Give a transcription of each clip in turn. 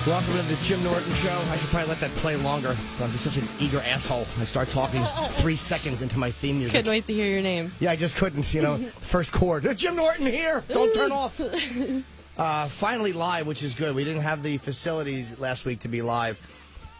Welcome to the Jim Norton Show. I should probably let that play longer. I'm just such an eager asshole. I start talking 3 seconds into my theme music. Couldn't wait to hear your name. Yeah, I just couldn't, First chord. Jim Norton here! Don't turn off! Finally live, which is good. We didn't have the facilities last week to be live.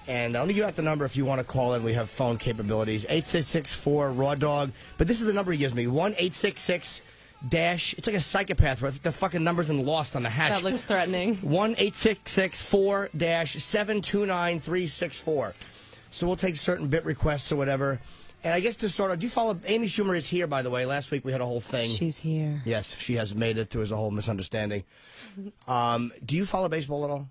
And let me give out the number if you want to call in. We have phone capabilities. 866-4-RAW-DOG. But this is the number he gives me. 1-866- it's like a psychopath. I think the fucking number's in Lost on the hatch. That looks threatening. 1-866-4-729-364. So we'll take certain bit requests or whatever. And I guess to start out, do you follow... Amy Schumer is here, by the way. Last week we had a whole thing. She's here. Yes, she has made it. There was a whole misunderstanding. Do you follow baseball at all?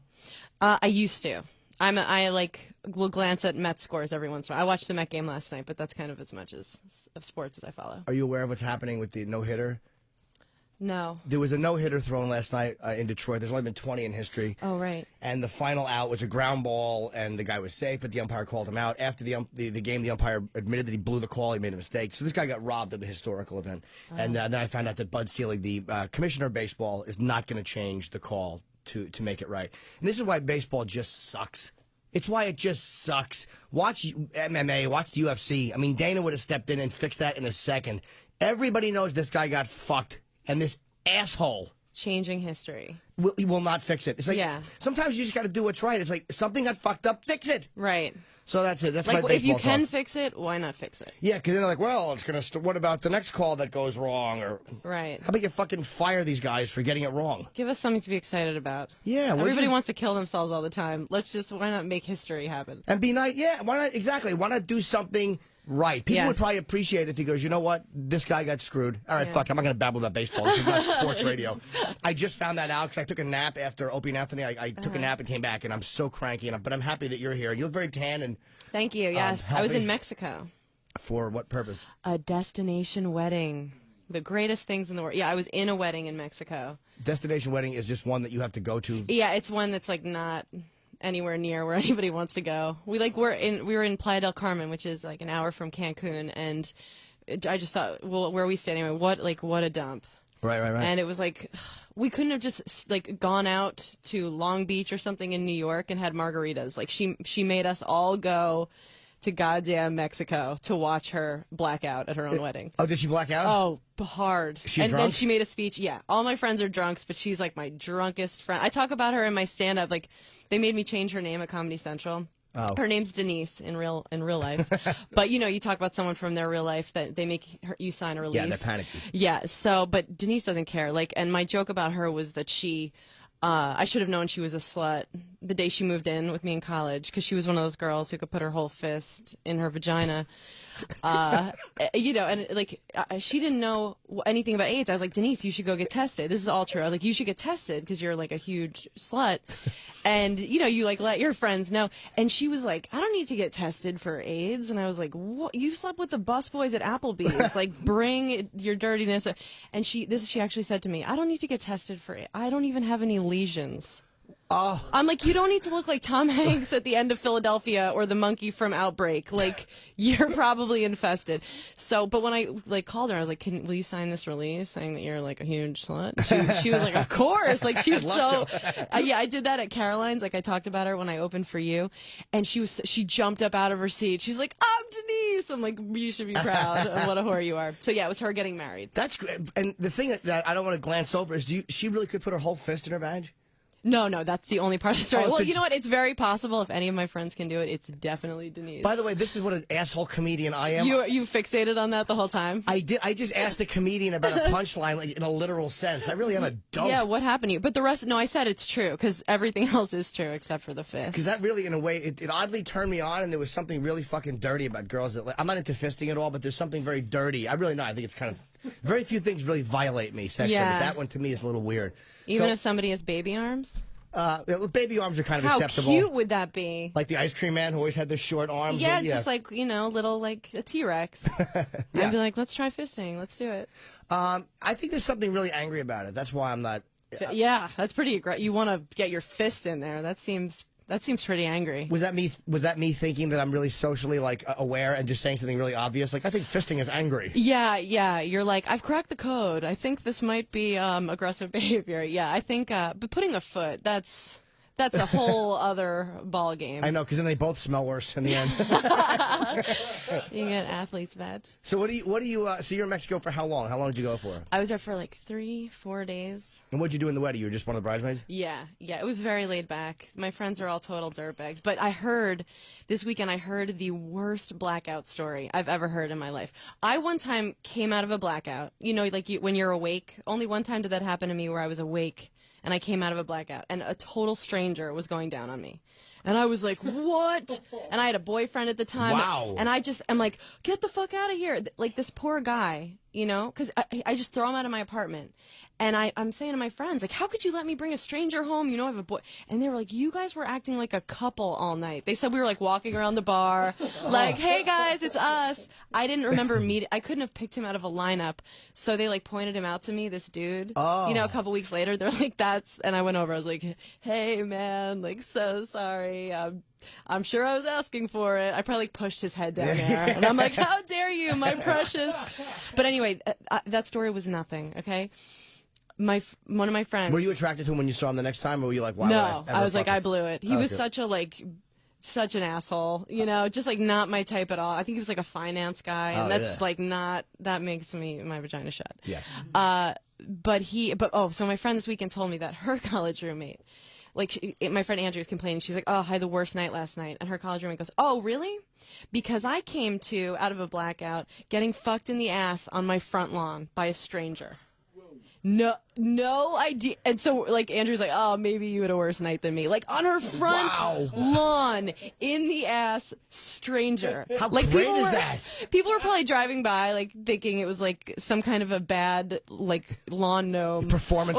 I used to. I will glance at Mets scores every once in a while. I watched the Met game last night, but that's kind of as much of sports as I follow. Are you aware of what's happening with the no-hitter? No. There was a no-hitter thrown last night in Detroit. There's only been 20 in history. Oh, right. And the final out was a ground ball, and the guy was safe, but the umpire called him out. After the game, the umpire admitted that he blew the call. He made a mistake. So this guy got robbed of a historical event. Oh. And then I found out that Bud Selig, the commissioner of baseball, is not going to change the call to make it right. And this is why baseball just sucks. It's why it just sucks. Watch MMA, watch the UFC. I mean, Dana would have stepped in and fixed that in a second. Everybody knows this guy got fucked. And this asshole changing history will not fix it. It's like sometimes you just got to do what's right. It's like something got fucked up, fix it. Right. So that's it. That's like my baseball if you can talk. fix it, why not fix it? Yeah, because then they're like, well, it's gonna. What about the next call that goes wrong? Or right. How about you fucking fire these guys for getting it wrong? Give us something to be excited about. Yeah. Everybody wants to kill themselves all the time. Why not make history happen? And be nice. Yeah. Why not? Exactly. Why not do something right? People would probably appreciate it if he goes, you know what? This guy got screwed. All right, fuck. I'm not going to babble about baseball. This is not sports radio. I just found that out because I took a nap after Opie and Anthony. I took a nap and came back, and I'm so cranky. But I'm happy that you're here. You look very tan and. Thank you. Yes, I was in Mexico. For what purpose? A destination wedding. The greatest things in the world. Yeah, I was in a wedding in Mexico. Destination wedding is just one that you have to go to? Yeah, it's one that's like not anywhere near where anybody wants to go. We were in Playa del Carmen, which is like an hour from Cancun, and I just thought, well, where are we staying anyway? What a dump. Right. And it was like, we couldn't have just like gone out to Long Beach or something in New York and had margaritas. Like she made us all go to goddamn Mexico to watch her black out at her own wedding. Oh, did she black out? Oh, hard. She and drunk? then she made a speech. Yeah, all my friends are drunks, but she's like my drunkest friend. I talk about her in my stand-up. Like, they made me change her name at Comedy Central. Oh. Her name's Denise in real life. But, you talk about someone from their real life that they make you sign a release. Yeah, they're panicky. Yeah, but Denise doesn't care. Like, and my joke about her was that I should have known she was a slut the day she moved in with me in college, because she was one of those girls who could put her whole fist in her vagina. And like she didn't know anything about AIDS. I was like, Denise, you should go get tested. This is all true. I was like, you should get tested because you're like a huge slut, and you like let your friends know. And she was like, I don't need to get tested for AIDS. And I was like, what? You slept with the busboys at Applebee's? Like, bring your dirtiness. And she actually said to me, I don't need to get tested for it. I don't even have any lesions. Oh. I'm like, you don't need to look like Tom Hanks at the end of Philadelphia or the monkey from Outbreak. Like, you're probably infested. So, but when I called her, I was like, will you sign this release saying that you're like a huge slut? She was like, of course. Like, she was so. Yeah, I did that at Caroline's. Like, I talked about her when I opened for you, and she jumped up out of her seat. She's like, I'm Denise. I'm like, you should be proud of what a whore you are. So yeah, it was her getting married. That's great. And the thing that I don't want to glance over is, she really could put her whole fist in her vag? No, that's the only part of the story. Oh, well, you know what? It's very possible. If any of my friends can do it, it's definitely Denise. By the way, this is what an asshole comedian I am. You fixated on that the whole time? I did. I just asked a comedian about a punchline, like, in a literal sense. I really am a dope. Yeah, what happened to you? But the rest, no, I said it's true, because everything else is true except for the fist. Because that really, in a way, it oddly turned me on, and there was something really fucking dirty about girls that, I'm not into fisting at all, but there's something very dirty. I really not. I think it's kind of, very few things really violate me sexually, but that one to me is a little weird. Even if somebody has baby arms? Baby arms are kind of acceptable. How cute would that be? Like the ice cream man who always had the short arms. Yeah, just like, little, like a T-Rex. Yeah. I'd be like, let's try fisting. Let's do it. I think there's something really angry about it. That's why I'm not. Yeah, that's pretty aggressive. You want to get your fist in there. That seems pretty angry. Was that me thinking that I'm really socially aware and just saying something really obvious? Like, I think fisting is angry. Yeah. You're like, I've cracked the code. I think this might be aggressive behavior. Yeah, I think but putting a foot, that's that's a whole other ball game. I know, because then they both smell worse in the end. You get athlete's bed. So so you're in Mexico for how long? How long did you go for? I was there for like 3-4 days. And what'd you do in the wedding? You were just one of the bridesmaids? Yeah, it was very laid back. My friends are all total dirtbags. But this weekend I heard the worst blackout story I've ever heard in my life. I one time came out of a blackout. You know, like when you're awake. Only one time did that happen to me where I was awake and I came out of a blackout and a total stranger was going down on me. And I was like, what? And I had a boyfriend at the time. Wow. And I'm like, get the fuck out of here. Like this poor guy, you know, because I just throw him out of my apartment. And I'm saying to my friends, like, how could you let me bring a stranger home? You know, I have a boy. And they were like, you guys were acting like a couple all night. They said we were like walking around the bar, like, hey guys, it's us. I didn't remember I couldn't have picked him out of a lineup. So they like pointed him out to me, this dude. Oh. You know, a couple weeks later, they're like, and I went over. I was like, hey man, like, so sorry. I'm sure I was asking for it. I probably pushed his head down there. And I'm like, how dare you, my precious. But anyway, that story was nothing, okay? One of my friends. Were you attracted to him when you saw him the next time, or were you like, wow? No, I was like, I blew it. He was Okay. such an asshole, you know, just like not my type at all. I think he was like a finance guy, and that's like not, that makes my vagina shut. Yeah. So my friend this weekend told me that her college roommate, like my friend Andrew was complaining. She's like, oh, I had the worst night last night. And her college roommate goes, oh, really? Because I came to, out of a blackout, getting fucked in the ass on my front lawn by a stranger. No idea. And so, like, Andrew's like, oh, maybe you had a worse night than me. Like, on her front lawn, in the ass, stranger. How like, great is that? People were probably driving by, like, thinking it was, like, some kind of a bad, like, lawn gnome. Performance.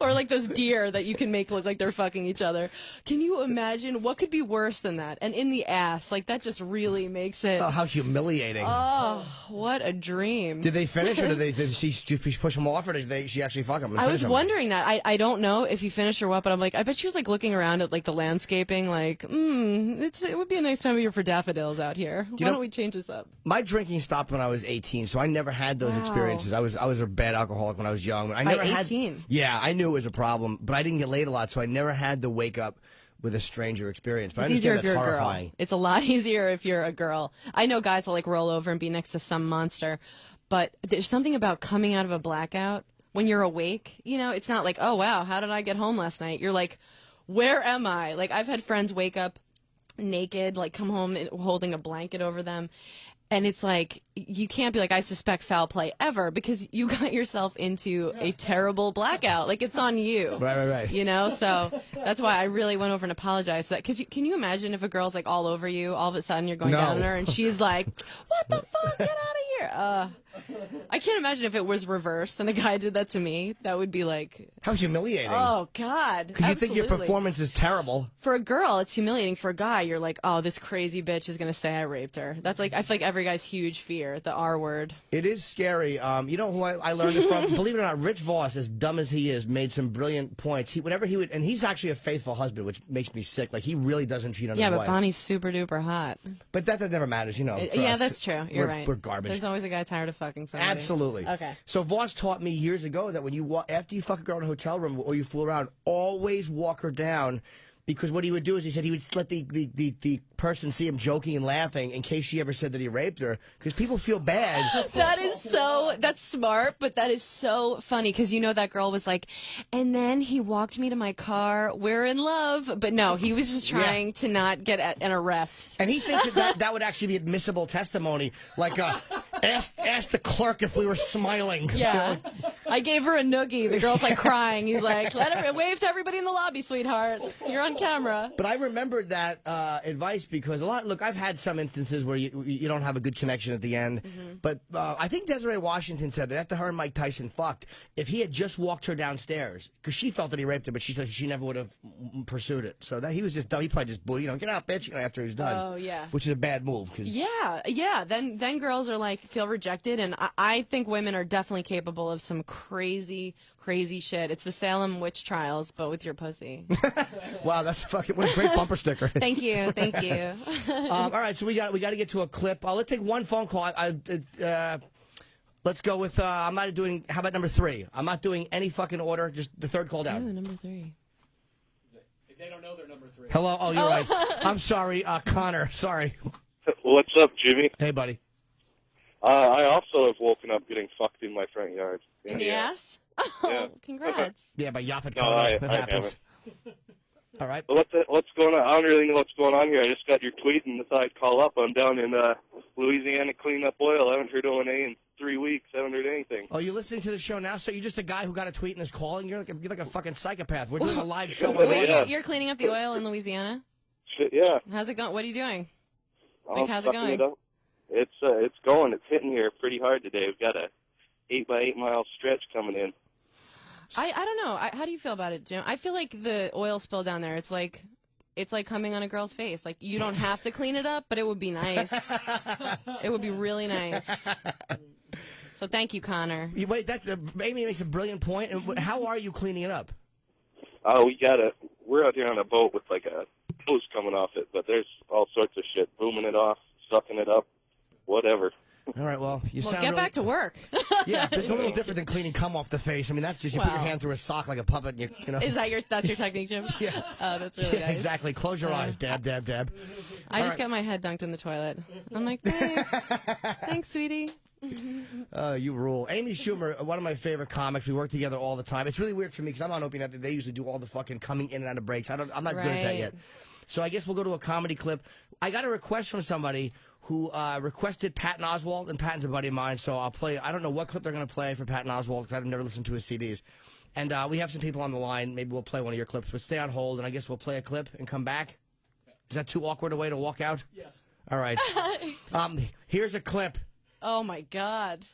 Or, like, those deer that you can make look like they're fucking each other. Can you imagine? What could be worse than that? And in the ass. Like, that just really makes it. Oh, how humiliating. Oh, what a dream. Did they finish, or did she push him off, or did she actually fuck him? I was wondering that. I don't know if he finished or what, but I'm like, I bet she was like looking around at like the landscaping, like, it would be a nice time of year for daffodils out here. Why don't we change this up? My drinking stopped when I was 18, so I never had those experiences. I was a bad alcoholic when I was young. I never At had. 18? Yeah, I knew it was a problem, but I didn't get laid a lot, so I never had to wake up with a stranger experience. But It's I easier understand if you're that's a girl. horrifying. It's a lot easier if you're a girl. I know guys will like roll over and be next to some monster, but there's something about coming out of a blackout when you're awake. You know, it's not like, oh wow, how did I get home last night? You're like, where am I? Like, I've had friends wake up naked, like come home holding a blanket over them. And it's like, you can't be like, I suspect foul play ever, because you got yourself into a terrible blackout. Like, it's on you. Right. You know? So that's why I really went over and apologized for that. Because can you imagine if a girl's like all over you, all of a sudden you're going down on her, and she's like, what the fuck? Get out of here. I can't imagine if it was reversed and a guy did that to me. That would be like, How humiliating. oh, God. Because you think your Absolutely. performance is terrible. For a girl, it's humiliating. For a guy, you're like, oh, this crazy bitch is going to say I raped her. That's like, I feel like every guy's huge fear, the R word. It is scary. You know who I learned it from? Believe it or not, Rich Voss, as dumb as he is, made some brilliant points. And he's actually a faithful husband, which makes me sick. Like, he really doesn't cheat on his Yeah, wife. but Bonnie's super duper hot. But that never matters, you know. for Yeah, us. that's true. You're right. We're garbage. There's always a guy tired of fucking somebody. Absolutely. Okay. So Voss taught me years ago that when after you fuck a girl in a hotel room or you fool around, always walk her down. Because what he would do is he said he would let the person see him joking and laughing in case she ever said that he raped her. Because people feel bad. That's smart, but that is so funny. Because you know that girl was like, and then he walked me to my car. We're in love. But no, he was just trying to not get an arrest. And he thinks that would actually be admissible testimony. Like, ask the clerk if we were smiling. Yeah. I gave her a noogie. The girl's like crying. He's like, wave to everybody in the lobby, sweetheart. You're on camera. But I remembered that advice because look, I've had some instances where you don't have a good connection at the end. Mm-hmm. But I think Desiree Washington said that after her and Mike Tyson fucked, if he had just walked her downstairs, because she felt that he raped her, but she said she never would have pursued it. So that he was just dumb. He probably just get out, bitch, after he was done. Oh, yeah. Which is a bad move. Yeah. Then girls are like, feel rejected. And I think women are definitely capable of some crazy shit. It's the Salem witch trials, but with your pussy. Wow, that's what a great bumper sticker. Thank you. All right, so we got to get to a clip. Let's take one phone call. Let's go with. I'm not doing. How about number 3? I'm not doing any fucking order. Just the third call down. Ooh, number 3. They don't know they're number 3. Hello. Oh, you're right. I'm sorry, Connor. Sorry. What's up, Jimmy? Hey, buddy. I also have woken up getting fucked in my front yard. In the ass? Oh, Yeah. congrats. Yeah, by Yaphet No, Kotto. I It happens. haven't. All right. What's going on? I don't really know what's going on here. I just got your tweet and thought I'd call up. I'm down in Louisiana cleaning up oil. I haven't heard ONA in 3 weeks. I haven't heard anything. Oh, you're listening to the show now? So you're just a guy who got a tweet and is calling? You're like a fucking psychopath. We're doing a live show. Wait, Yeah. you're cleaning up the oil in Louisiana? Shit, yeah. How's it going? What are you doing? I'm how's it sucking going? It up. It's going. It's hitting here pretty hard today. We've got a 8x8 mile stretch coming in. I don't know. How do you feel about it, Jim? I feel like the oil spill down there, it's like coming on a girl's face. Like, you don't have to clean it up, but it would be nice. It would be really nice. So thank you, Connor. Wait, Amy makes a brilliant point. And how are you cleaning it up? Oh, we're out here on a boat with like a hose coming off it, but there's all sorts of shit. Booming it off, sucking it up, whatever. All right, well, you sound get really... back to work. Yeah, it's a little different than cleaning cum off the face. I mean, that's just you put your hand through a sock like a puppet and you know. Is that's your technique, Jim? Yeah. Oh, that's really nice. Exactly. Close your eyes. Dab, dab, dab. I just got my head dunked in the toilet. I'm like, thanks. Thanks, sweetie. You rule. Amy Schumer, one of my favorite comics. We work together all the time. It's really weird for me because I'm on Opie Net. They usually do all the fucking coming in and out of breaks. I'm not good at that yet. So I guess we'll go to a comedy clip. I got a request from somebody who requested Patton Oswalt, and Patton's a buddy of mine, so I'll play. I don't know what clip they're going to play for Patton Oswalt because I've never listened to his CDs. And we have some people on the line. Maybe we'll play one of your clips, but stay on hold, and I guess we'll play a clip and come back. Is that too awkward a way to walk out? Yes. All right. Here's a clip. Oh, my God.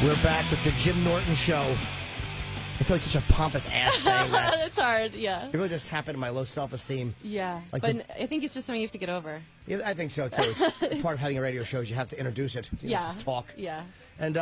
We're back with the Jim Norton Show. I feel like such a pompous ass saying that. It's hard, yeah. It really just happened to my low self-esteem. Yeah, Like but I think it's just something you have to get over. Yeah, I think so, too. It's part of having a radio show is you have to introduce it. You know, just talk. Yeah. And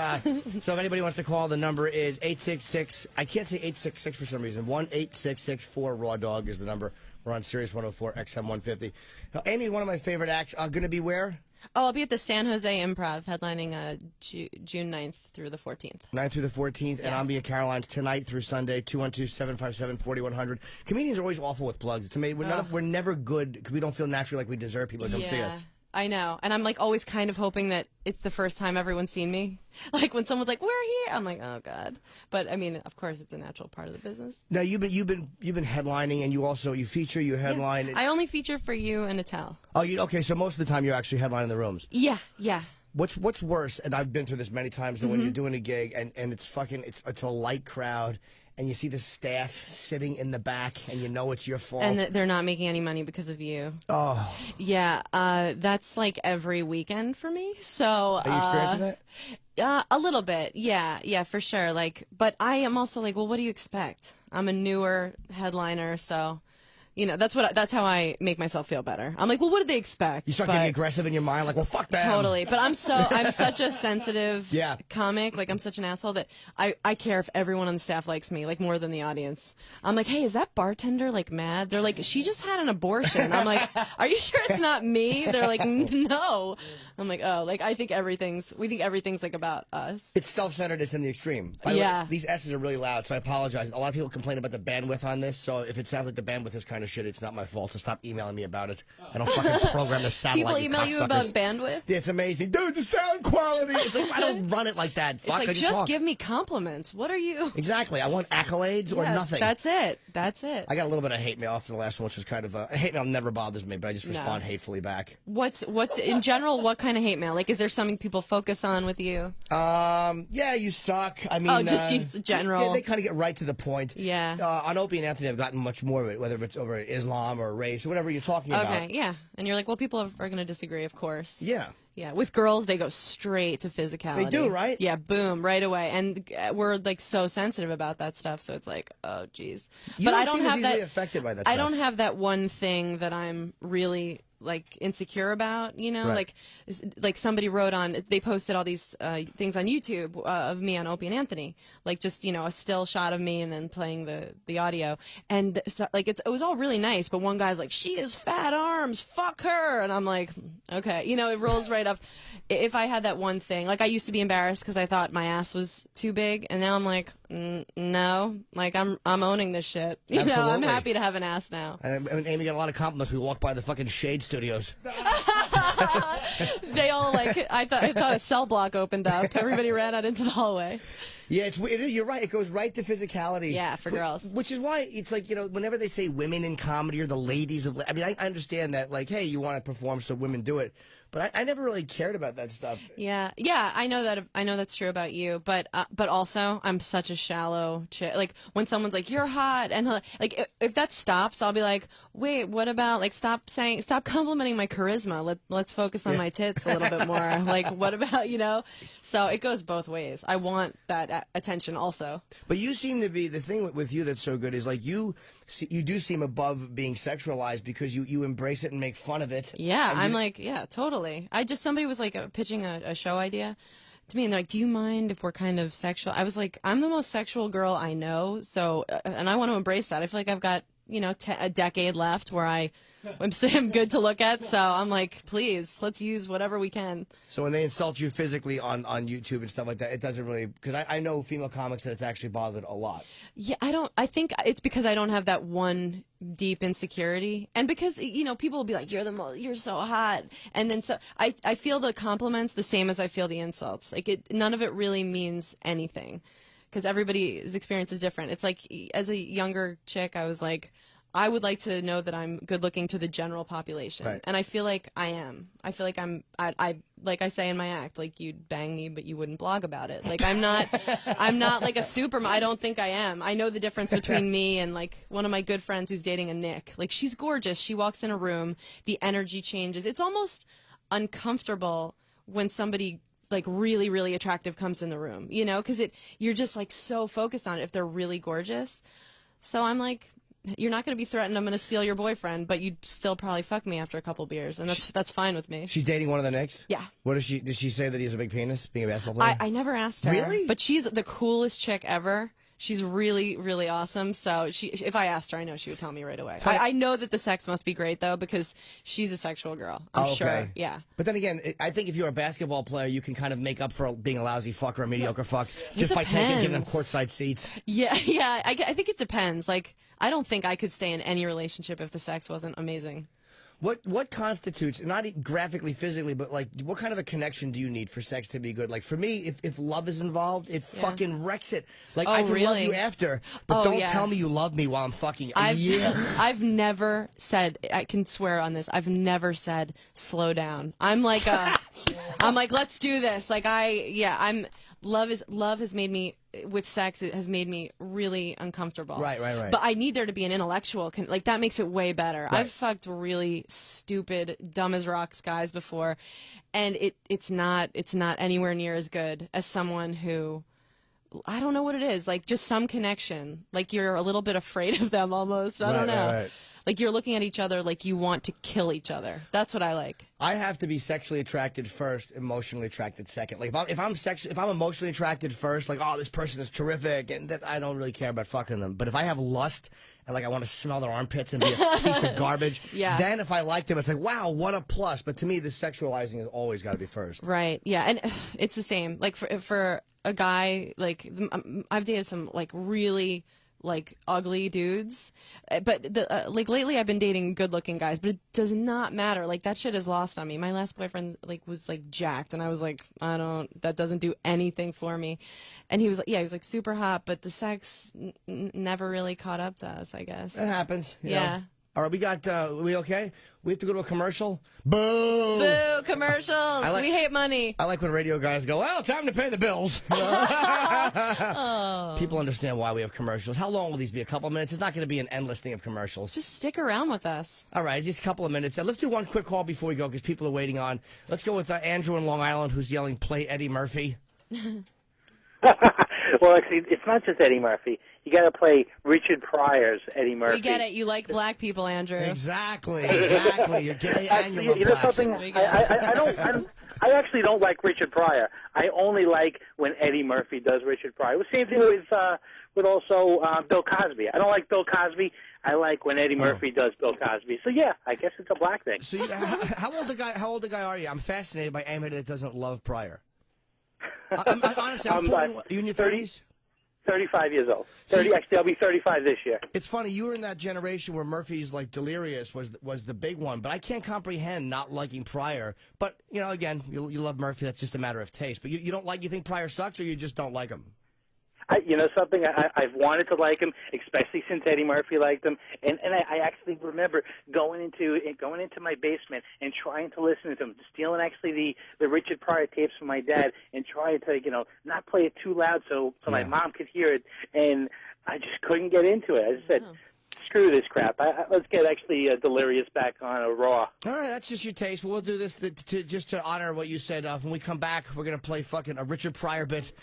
so if anybody wants to call, the number is 866. I can't say 866 for some reason. 1-866-4-RAW-DOG is the number. We're on Sirius 104 XM 150. Now, Amy, one of my favorite acts, going to be where? Oh, I'll be at the San Jose Improv, headlining June 9th through the 14th. 9th through the 14th, and I'll be at Caroline's tonight through Sunday, 212-757-4100. Comedians are always awful with plugs. To me, we're never good because we don't feel naturally like we deserve people to come see us. I know, and I'm like always kind of hoping that it's the first time everyone's seen me. Like when someone's like, "We're here," I'm like, "Oh God!" But I mean, of course, it's a natural part of the business. Now you've been headlining, and you feature, you headline. Yeah. I only feature for you and Attell. Oh, okay. So most of the time you're actually headlining the rooms. Yeah. What's worse? And I've been through this many times. That when you're doing a gig and it's a light crowd. And you see the staff sitting in the back, and you know it's your fault. And they're not making any money because of you. Oh. Yeah, that's like every weekend for me. So are you experiencing that? A little bit, yeah, for sure. Like, but I am also like, well, what do you expect? I'm a newer headliner, so. You know, that's how I make myself feel better. I'm like, well, what did they expect? You start getting aggressive in your mind, like, well, fuck them. Totally. But I'm such a sensitive comic. Like, I'm such an asshole that I care if everyone on the staff likes me, like, more than the audience. I'm like, hey, is that bartender, like, mad? They're like, she just had an abortion. I'm like, are you sure it's not me? They're like, no. I'm like, oh, like, we think everything's, like, about us. It's self-centeredness in the extreme. By the way, these S's are really loud, so I apologize. A lot of people complain about the bandwidth on this, so if it sounds like the bandwidth is kind of shit, it's not my fault, so stop emailing me about it. I don't fucking program the satellite. People email you about bandwidth? Yeah, it's amazing. Dude, the sound quality! It's like, I don't run it like that. Fuck, it's like, I just give me compliments. What are you? Exactly. I want accolades or nothing. That's it. I got a little bit of hate mail after the last one, which was kind of hate mail never bothers me, but I just respond hatefully back. What's in general, what kind of hate mail? Like, is there something people focus on with you? Yeah, you suck. I mean, just general. Yeah, they kind of get right to the point. Yeah. On Opie and Anthony, I've gotten much more of it, whether it's over Islam or race or whatever you're talking about. Okay, yeah. And you're like, well, people are going to disagree, of course. Yeah. Yeah, with girls, they go straight to physicality. They do, right? Yeah, boom, right away. And we're like so sensitive about that stuff, so it's like, oh, geez. But I don't seem as easily affected by that stuff. I don't have that one thing that I'm really like insecure about, you know, right. like somebody wrote on, they posted all these things on YouTube of me on Opie and Anthony, like just, you know, a still shot of me and then playing the audio, and so, like it was all really nice, but one guy's like, she has fat arms, fuck her, and I'm like, okay, you know, it rolls right up. If I had that one thing, like I used to be embarrassed because I thought my ass was too big, and now I'm like, No, like I'm owning this shit. You know, I'm happy to have an ass now. And Amy got a lot of compliments. We walked by the fucking Shade Studios. They all like. I thought a cell block opened up. Everybody ran out into the hallway. Yeah, you're right. It goes right to physicality. Yeah, for girls. Which is why it's like, you know, whenever they say women in comedy or the ladies of, I mean, I understand that, like, hey, you want to perform, so women do it. But I never really cared about that stuff. Yeah, I know that. I know that's true about you. But also, I'm such a shallow chick. Like when someone's like, "You're hot," and like if that stops, I'll be like, "Wait, what about like stop complimenting my charisma. Let's focus on my tits a little bit more. Like, what about you know?" So it goes both ways. I want that attention also. But you seem to be the thing with you that's so good is like you do seem above being sexualized because you embrace it and make fun of it. Yeah, I'm like, yeah, totally. Somebody was like pitching a show idea to me, and they're like, "Do you mind if we're kind of sexual?" I was like, "I'm the most sexual girl I know, so and I want to embrace that. I feel like I've got a decade left where I'm good to look at, so I'm like, please, let's use whatever we can." So when they insult you physically on YouTube and stuff like that, it doesn't really, because I know female comics that it's actually bothered a lot. Yeah, I think it's because I don't have that one deep insecurity, and because people will be like, you're so hot, and then so I feel the compliments the same as I feel the insults. Like none of it really means anything, because everybody's experience is different. It's like as a younger chick, I was like, I would like to know that I'm good looking to the general population. Right. And I feel like I am. I feel like I like I say in my act, like you'd bang me, but you wouldn't blog about it. Like I'm not like a supermodel. I don't think I am. I know the difference between me and like one of my good friends who's dating a Nick. Like she's gorgeous. She walks in a room, the energy changes. It's almost uncomfortable when somebody like really, really attractive comes in the room, because you're just like so focused on it if they're really gorgeous. So I'm like, you're not going to be threatened I'm going to steal your boyfriend, but you'd still probably fuck me after a couple beers, and that's fine with me. She's dating one of the Knicks? Yeah. What does she say that he has a big penis, being a basketball player? I never asked her. Really? But she's the coolest chick ever. She's really, really awesome. So if I asked her, I know she would tell me right away. I know that the sex must be great, though, because she's a sexual girl. I'm sure. Yeah. But then again, I think if you're a basketball player, you can kind of make up for being a lousy fuck or a mediocre fuck just by giving them courtside seats. Yeah. I think it depends. Like, I don't think I could stay in any relationship if the sex wasn't amazing. What constitutes, not graphically, physically, but like, what kind of a connection do you need for sex to be good? Like, for me, if love is involved, it fucking wrecks it. Like, I can love you after, but don't tell me you love me while I'm fucking. I've never said, I can swear on this, I've never said, slow down. I'm like, let's do this. Like, love has made me, with sex, it has made me really uncomfortable. Right. But I need there to be an intellectual, like that makes it way better. Right. I've fucked really stupid, dumb as rocks guys before, and it's not anywhere near as good as someone who, I don't know what it is, like just some connection. Like you're a little bit afraid of them almost. I don't know. Right. Like you're looking at each other like you want to kill each other. That's what I like. I have to be sexually attracted first, emotionally attracted second. Like if I'm emotionally attracted first, like, oh, this person is terrific, and that I don't really care about fucking them. But if I have lust and like I want to smell their armpits and be a piece of garbage, then if I like them, it's like, wow, what a plus. But to me, the sexualizing has always got to be first. Right. Yeah, and it's the same. Like for a guy, like I've dated some like really like ugly dudes, but like lately I've been dating good-looking guys, but it does not matter. Like that shit is lost on me. My last boyfriend like was like jacked, and I was like, that doesn't do anything for me. And he was like super hot, but the sex never really caught up to us, I guess. It happens. You yeah. know. All right, we okay? We have to go to a commercial? Boo! Boo, commercials! We hate money. I like when radio guys go, well, time to pay the bills. People understand why we have commercials. How long will these be? A couple of minutes? It's not going to be an endless thing of commercials. Just stick around with us. All right, just a couple of minutes. Let's do one quick call before we go because people are waiting on. Let's go with Andrew in Long Island who's yelling, play Eddie Murphy. Well, actually, it's not just Eddie Murphy. You got to play Richard Pryor's Eddie Murphy. We get it. You like black people, Andrew. Exactly. You're gay and you love know something? I actually don't like Richard Pryor. I only like when Eddie Murphy does Richard Pryor. The same thing with also Bill Cosby. I don't like Bill Cosby. I like when Eddie Murphy does Bill Cosby. So yeah, I guess it's a black thing. So how old a guy are you? I'm fascinated by anybody that doesn't love Pryor. Honestly, I'm 41. Are you in your 30s? 35 years old. 30. Actually, I'll be 35 this year. It's funny, you were in that generation where Murphy's like Delirious was the big one, but I can't comprehend not liking Pryor. But you know, again, you love Murphy. That's just a matter of taste. But you don't like. You think Pryor sucks, or you just don't like him? You know something? I've wanted to like him, especially since Eddie Murphy liked him, and I actually remember going into my basement and trying to listen to him, stealing actually the Richard Pryor tapes from my dad, and trying to not play it too loud so my mom could hear it, and I just couldn't get into it. I just said, screw this crap. Let's get actually Delirious back on a Raw. All right, that's just your taste. We'll do this just to honor what you said. When we come back, we're gonna play fucking a Richard Pryor bit.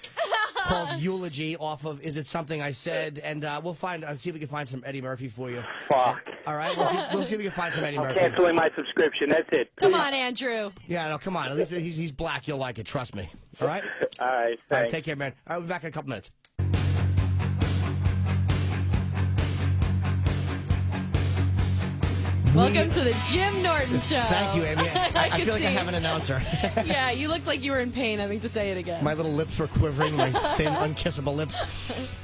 Called Eulogy off of Is It Something I Said, and we'll see if we can find some Eddie Murphy for you. Fuck. All right, we'll see if we can find some Eddie Murphy. I'm canceling my subscription. That's it. Come on, Andrew. Yeah, no, come on. At least he's black. You'll like it. Trust me. All right. All right. Thanks. All right. Take care, man. All right, we'll be back in a couple minutes. Welcome to the Jim Norton Show. Thank you, Amy. I feel like I have an announcer. Yeah, you looked like you were in pain having to say it again. My little lips were quivering, my thin, unkissable lips.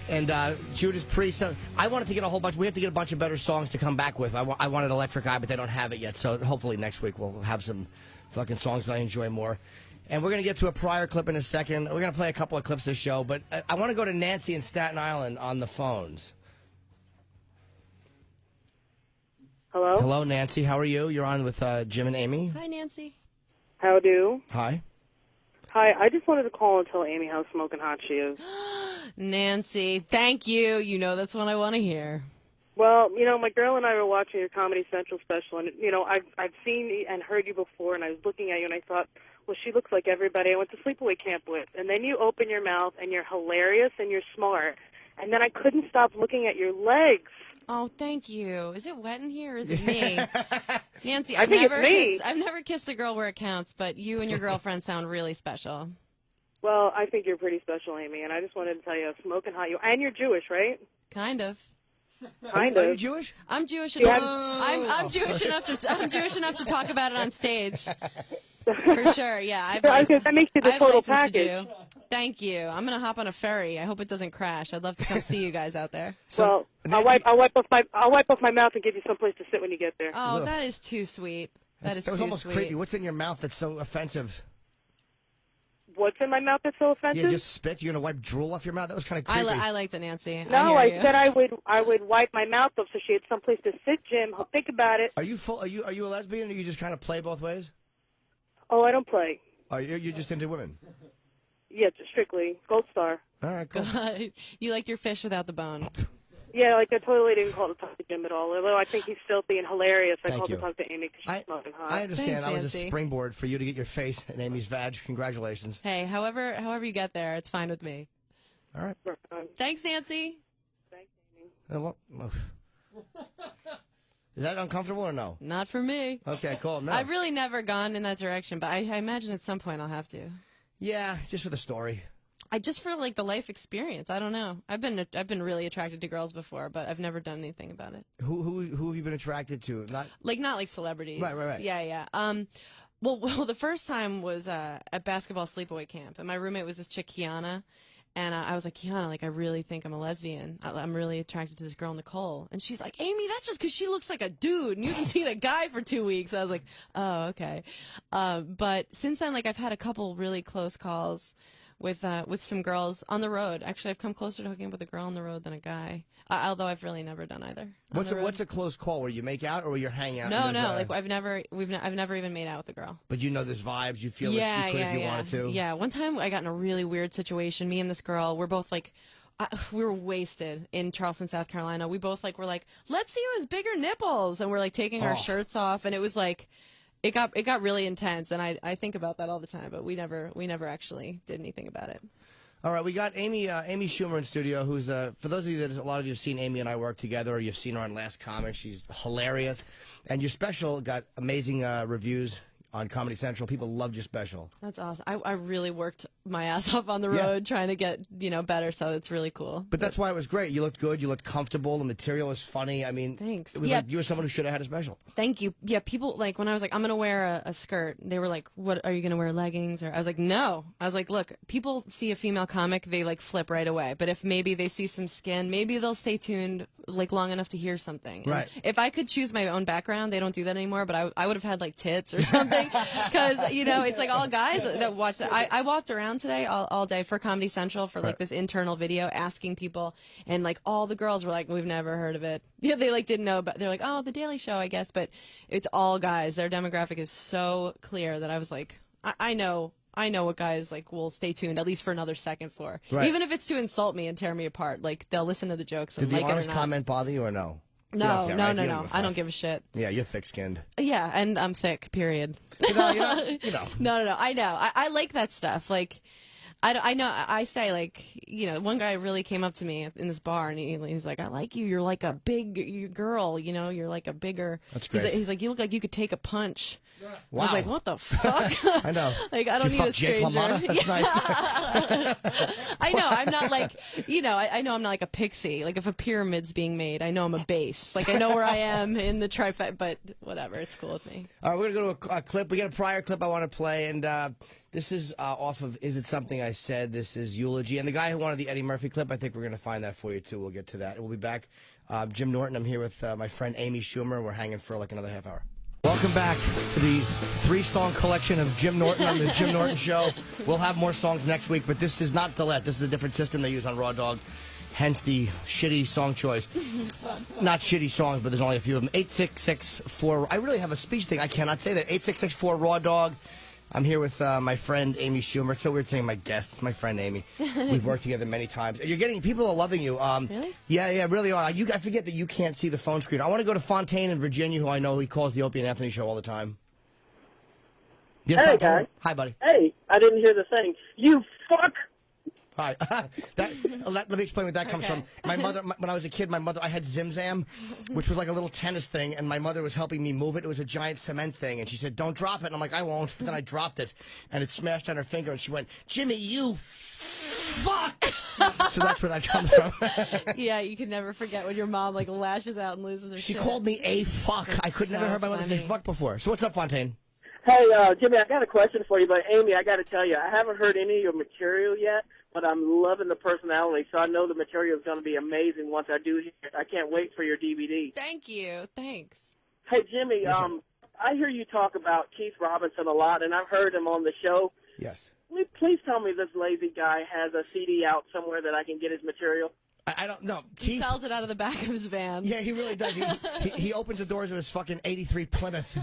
And Judas Priest. I wanted to get a whole bunch. We have to get a bunch of better songs to come back with. I wanted Electric Eye, but they don't have it yet. So hopefully next week we'll have some fucking songs that I enjoy more. And we're going to get to a Pryor clip in a second. We're going to play a couple of clips this show. But I want to go to Nancy in Staten Island on the phones. Hello? Hello, Nancy. How are you? You're on with Jim and Amy. Hi, Nancy. How do? Hi. Hi, I just wanted to call and tell Amy how smoking hot she is. Nancy, thank you. You know that's what I want to hear. Well, my girl and I were watching your Comedy Central special, and, I've seen and heard you before, and I was looking at you, and I thought, well, she looks like everybody I went to sleepaway camp with. And then you open your mouth, and you're hilarious, and you're smart. And then I couldn't stop looking at your legs. Oh, thank you. Is it wet in here or is it me? Nancy, I think it's me. I've never kissed a girl where it counts, but you and your girlfriend sound really special. Well, I think you're pretty special, Amy, and I just wanted to tell you, smoking hot you. And you're Jewish, right? Kind of. Kind of. Are you Jewish? I'm Jewish Yeah. enough. I'm Jewish enough to I'm Jewish enough to talk about it on stage. For sure, yeah. That makes you the I've total licensed a package. Jew. Thank you. I'm gonna hop on a ferry. I hope it doesn't crash. I'd love to come see you guys out there. Well, I'll wipe off my mouth and give you someplace to sit when you get there. Oh, that is too sweet. That was too almost sweet. creepy. What's in your mouth that's so offensive? What's in my mouth that's so offensive? Yeah, just spit. You're gonna wipe drool off your mouth. That was kind of creepy. I liked it, Nancy. No, I hear you. said I would wipe my mouth off so she had someplace to sit, Jim. Think about it. Are you full? Are you a lesbian, or you just kind of play both ways? Oh, I don't play. Are you just into women? Yeah, just strictly Gold Star. All right, cool. God, you like your fish without the bone. Yeah, like I totally didn't call to talk to Jim at all. Although I think he's filthy and hilarious. I Thank called you. to talk to Amy because she's smoking hot. I understand. Thanks, I was a Nancy. springboard for you to get your face in Amy's vag. Congratulations. Hey, however you get there, it's fine with me. All right. Thanks, Nancy. Thanks, Amy. Is that uncomfortable or no? Not for me. Okay, cool. No. I've really never gone in that direction, but I imagine at some point I'll have to. Yeah, just for the story. I just for like the life experience. I don't know. I've been really attracted to girls before, but I've never done anything about it. Who have you been attracted to? Not like celebrities. Right. Yeah. Well, the first time was at basketball sleepaway camp, and my roommate was this chick Kiana, and I was like, Kiana, like I really think I'm a lesbian. I'm really attracted to this girl Nicole, and she's like, Amy, that's just because she looks like a dude, and you haven't seen a guy for 2 weeks. I was like, oh, okay. But since then, like I've had a couple really close calls with some girls on the road. Actually, I've come closer to hooking up with a girl on the road than a guy. Although I've really never done either. what's a close call where you make out or where you're hanging out? No. Like I've never even made out with a girl. But you know there's vibes. You feel that you could if you wanted to. Yeah. One time I got in a really weird situation. Me and this girl, we're both like, we were wasted in Charleston, South Carolina. We both were like, let's see who has bigger nipples, and we're like taking our shirts off, and it was like. It got really intense, and I think about that all the time, but we never actually did anything about it. All right, we got Amy Schumer in studio, who's for those of you that a lot of you have seen Amy and I work together, or you've seen her on Last Comic. She's hilarious, and your special got amazing reviews on Comedy Central. People loved your special. That's awesome. I really worked my ass off on the road trying to get, better, so it's really cool. But that's why it was great. You looked good. You looked comfortable. The material was funny. I mean, thanks. It was like you were someone who should have had a special. Thank you. Yeah, people, like, when I was like, I'm going to wear a skirt, they were like, what, are you going to wear leggings? Or I was like, no. I was like, look, people see a female comic, they, like, flip right away. But if maybe they see some skin, maybe they'll stay tuned, like, long enough to hear something. And right. if I could choose my own background, they don't do that anymore, but I would have had, like, tits or something. Because, it's like all guys that watch that. I walked around today all day for Comedy Central for, like, this internal video asking people, and, like, all the girls were like, we've never heard of it. Yeah, they, like, didn't know, but they're like, oh, The Daily Show, I guess. But it's all guys. Their demographic is so clear that I was like, I know what guys, like, will stay tuned at least for another second for. Right. Even if it's to insult me and tear me apart, like, they'll listen to the jokes and like it or not. Did the honest comment bother you or no? No. I don't give a shit. Yeah, you're thick-skinned. Yeah, and I'm thick, period. No. No, I know. I like that stuff. Like, I know. I say, like, one guy really came up to me in this bar, and he was like, I like you. You're like a big girl, You're like a bigger. That's great. He's like, you look like you could take a punch. Wow. I was like, what the fuck? I know. Like, I don't need a stranger. That's nice. I know. I'm not like, I know I'm not like a pixie. Like, if a pyramid's being made, I know I'm a base. Like, I know where I am in the trifecta, but whatever. It's cool with me. All right, we're going to go to a clip. We got a prior clip I want to play, and this is off of Is It Something I Said? This is Eulogy. And the guy who wanted the Eddie Murphy clip, I think we're going to find that for you, too. We'll get to that. And we'll be back. Jim Norton, I'm here with my friend Amy Schumer. We're hanging for like another half hour. Welcome back to the 3-song collection of Jim Norton on the Jim Norton Show. We'll have more songs next week, but this is not Delette. This is a different system they use on Raw Dog, hence the shitty song choice. Not shitty songs, but there's only a few of them. 866-4... I really have a speech thing. I cannot say that. 866-4 Raw Dog. I'm here with my friend Amy Schumer. It's so weird saying my guest. It's my friend Amy. We've worked together many times. People are loving you. Really? Yeah, really are. I forget that you can't see the phone screen. I want to go to Fontaine in Virginia, who I know he calls the Opie and Anthony Show all the time. Hey, Fontaine? guy. Hi, buddy. Hey, I didn't hear the thing. You fuck! Hi. Let me explain where that comes from. My mother, when I was a kid, I had Zim, which was like a little tennis thing, and my mother was helping me move it. It was a giant cement thing, and she said, don't drop it. And I'm like, I won't. But then I dropped it, and it smashed on her finger, and she went, Jimmy, you fuck! So that's where that comes from. Yeah, you can never forget when your mom, like, lashes out and loses her shit. She called me a fuck. That's I could never heard my mother say funny. fuck before. So what's up, Fontaine? Hey, Jimmy, I got a question for you, but Amy, I got to tell you, I haven't heard any of your material yet, but I'm loving the personality, so I know the material is going to be amazing once I do hear it. I can't wait for your DVD. Thank you. Thanks. Hey, Jimmy, I hear you talk about Keith Robinson a lot, and I've heard him on the show. Yes. Please tell me this lazy guy has a CD out somewhere that I can get his material. I don't know. He sells it out of the back of his van. Yeah, he really does. He opens the doors of his fucking 83 Plymouth.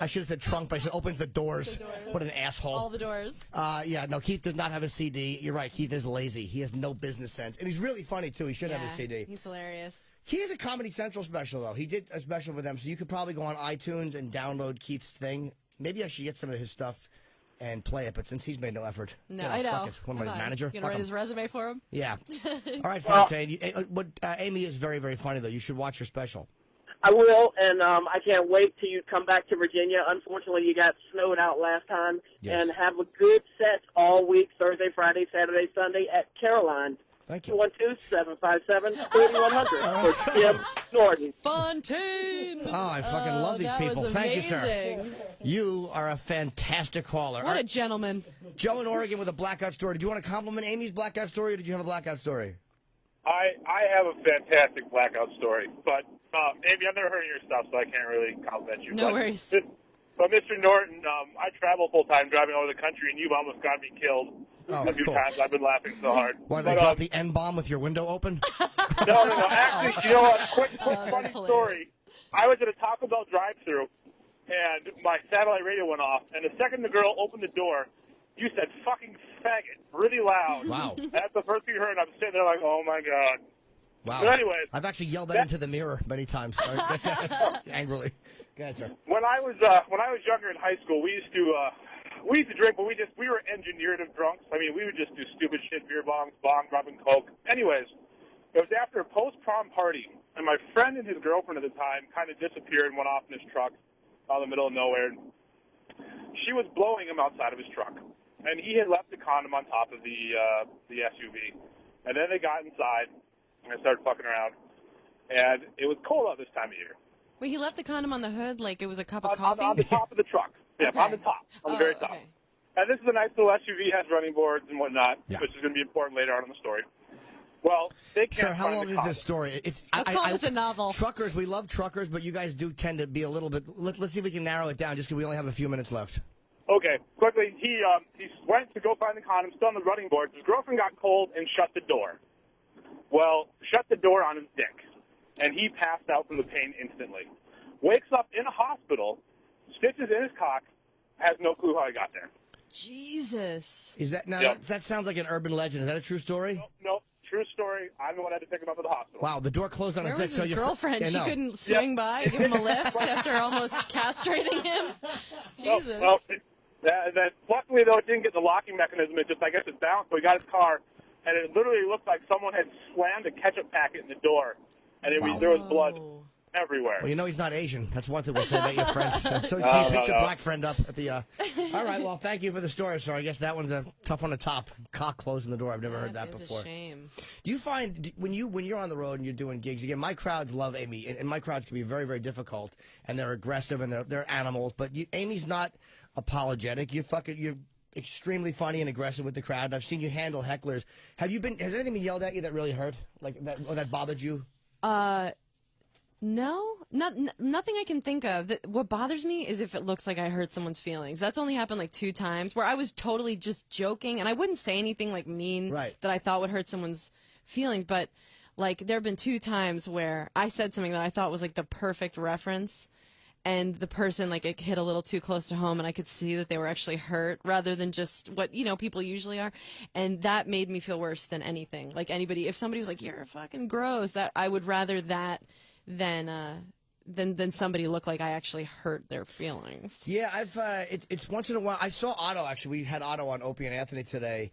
I should have said trunk, but I said opens the doors. What an asshole. All the doors. Yeah, no, Keith does not have a CD. You're right, Keith is lazy. He has no business sense. And he's really funny, too. He should have a CD. He's hilarious. He has a Comedy Central special, though. He did a special with them, so you could probably go on iTunes and download Keith's thing. Maybe I should get some of his stuff and play it, but since he's made no effort. No, I know. Fuck it. What am I, his manager? You gonna write his resume for him? Yeah. All right, Fontaine. Amy is very, very funny, though. You should watch her special. I will, and I can't wait till you come back to Virginia. Unfortunately, you got snowed out last time. Yes. And have a good set all week, Thursday, Friday, Saturday, Sunday at Caroline. Thank you. 212-757-3100 for Jim Norton. Fontaine! Oh, I fucking love these people. Thank you, sir. Amazing. You are a fantastic caller. What a gentleman. Joe in Oregon with a blackout story. Did you want to compliment Amy's blackout story, or did you have a blackout story? I have a fantastic blackout story, but Amy, I've never heard of your stuff, so I can't really compliment you. No worries. But Mr. Norton, I travel full time driving all over the country, and you've almost got me killed a few times. I've been laughing so hard. Why did they drop the N-bomb with your window open? No. Actually, you know what? Quick funny story. I was at a Taco Bell drive-thru, and my satellite radio went off, and the second the girl opened the door, you said "fucking faggot" really loud. Wow. That's the first thing you heard. I'm sitting there like, oh my god. Wow. But anyways, I've actually yelled that into the mirror many times. Angrily. Go ahead, sir. When I was younger in high school, we used to drink, but we were engineered of drunks. I mean, we would just do stupid shit, beer bongs, rubbing coke. Anyways, it was after a post-prom party, and my friend and his girlfriend at the time kind of disappeared and went off in his truck out in the middle of nowhere. She was blowing him outside of his truck, and he had left the condom on top of the SUV. And then they got inside, and they started fucking around. And it was cold out this time of year. Wait, he left the condom on the hood like it was a cup of coffee? On the top of the truck. Yeah, Okay. on the top, on the very top. Okay. And this is a nice little SUV, has running boards and whatnot, which is going to be important later on in the story. Well, they can't Sir, how find long the is condom. this story? Let's call this a novel. Truckers, we love truckers, but you guys do tend to be a little bit. Let's see if we can narrow it down, just because we only have a few minutes left. Okay, quickly, he went to go find the condom, still on the running boards. His girlfriend got cold and shut the door. Well, shut the door on his dick, and he passed out from the pain instantly. Wakes up in a hospital, stitches in his cock, has no clue how he got there. Jesus. Is that now? Yep. That sounds like an urban legend. Is that a true story? Nope, true story. I'm the one that had to pick him up to the hospital. Wow, the door closed on Where his was dick. his so girlfriend? Yeah, She no. couldn't swing by, give him a lift after almost castrating him? Jesus. Well, luckily, though, it didn't get the locking mechanism. It just, I guess, it bounced. So he got his car, and it literally looked like someone had slammed a ketchup packet in the door, and there was blood everywhere. Well, you know he's not Asian. That's one thing we'll say about your friend. So you picked your black friend up at the. All right. Well, thank you for the story, sir. I guess that one's a tough one to top. Cock closing the door. I've never heard that before. It's a shame. Do you find when you're on the road and you're doing gigs again? My crowds love Amy, and my crowds can be very, very difficult, and they're aggressive and they're animals. But Amy's not apologetic. You're extremely funny and aggressive with the crowd. I've seen you handle hecklers. Has anything been yelled at you that really hurt, like that, or that bothered you? No, nothing I can think of. What bothers me is if it looks like I hurt someone's feelings. That's only happened like 2 times where I was totally just joking, and I wouldn't say anything like mean that I thought would hurt someone's feelings. But like there have been 2 times where I said something that I thought was like the perfect reference, and the person like it hit a little too close to home, and I could see that they were actually hurt rather than just what people usually are, and that made me feel worse than anything. Like if somebody was like, "You're fucking gross," that I would rather that than somebody look like I actually hurt their feelings. Yeah, it's once in a while. I saw Otto, actually. We had Otto on Opie and Anthony today,